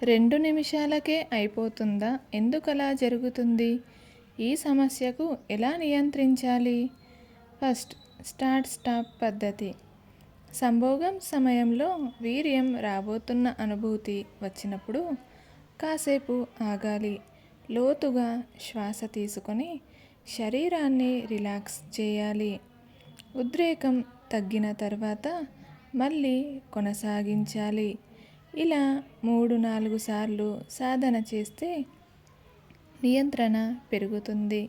2 నిమిషాలకే అయిపోతుందా? ఎందుకలా జరుగుతుంది? ఈ సమస్యకు ఎలా నియంత్రించాలి? ఫస్ట్, స్టార్ట్ స్టాప్ పద్ధతి. సంభోగం సమయంలో వీర్యం రాబోతున్న అనుభూతి వచ్చినప్పుడు కాసేపు ఆగాలి. లోతుగా శ్వాస తీసుకొని శరీరాన్ని రిలాక్స్ చేయాలి. ఉద్రేకం తగ్గిన తర్వాత మళ్ళీ కొనసాగించాలి. ఇలా 3-4 సార్లు సాధన చేస్తే నియంత్రణ పెరుగుతుంది.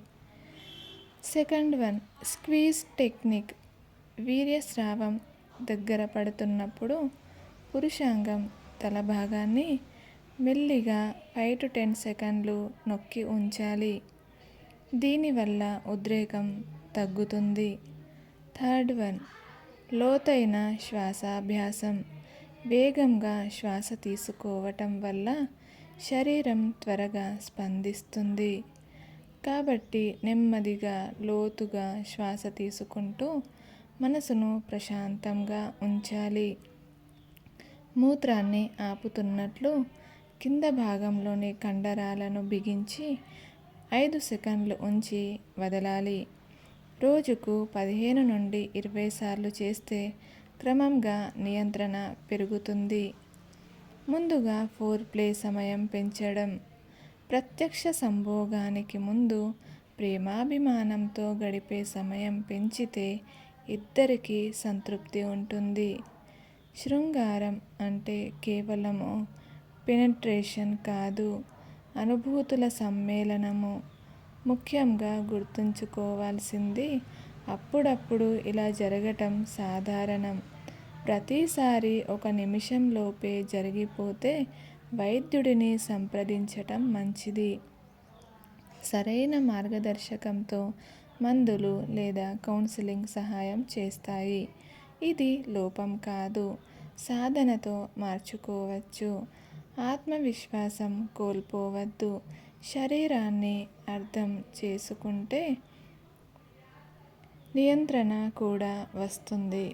Second one, squeeze technique. వీర్యస్రావం దగ్గర పడుతున్నప్పుడు పురుషాంగం తల భాగాన్ని మెల్లిగా 5-10 సెకండ్లు నొక్కి ఉంచాలి. దీనివల్ల ఉద్రేకం తగ్గుతుంది. థర్డ్ వన్, లోతైన శ్వాసాభ్యాసం. వేగంగా శ్వాస తీసుకోవటం వల్ల శరీరం త్వరగా స్పందిస్తుంది. కాబట్టి నెమ్మదిగా లోతుగా శ్వాస తీసుకుంటూ మనసును ప్రశాంతంగా ఉంచాలి. మూత్రాన్ని ఆపుతున్నట్లు కింద భాగంలోని కండరాలను బిగించి 5 సెకండ్లు ఉంచి వదలాలి. రోజుకు 15-20 సార్లు చేస్తే క్రమంగా నియంత్రణ పెరుగుతుంది. ముందుగా ఫోర్ప్లే సమయం పెంచడం. ప్రత్యక్ష సంభోగానికి ముందు ప్రేమాభిమానంతో గడిపే సమయం పెంచితే ఇద్దరికీ సంతృప్తి ఉంటుంది. శృంగారం అంటే కేవలము పెనెట్రేషన్ కాదు, అనుభూతుల సమ్మేళనము. ముఖ్యంగా గుర్తుంచుకోవాల్సింది, అప్పుడప్పుడు ఇలా జరగటం సాధారణం. ప్రతిసారి 1 నిమిషంలోపే జరిగిపోతే వైద్యుడిని సంప్రదించటం మంచిది. సరైన మార్గదర్శకంతో మందులు లేదా కౌన్సిలింగ్ సహాయం చేస్తాయి. ఇది లోపం కాదు, సాధనతో మార్చుకోవచ్చు. ఆత్మవిశ్వాసం కోల్పోవద్దు. శరీరాన్ని అర్థం చేసుకుంటే నియంత్రణ కూడా వస్తుంది.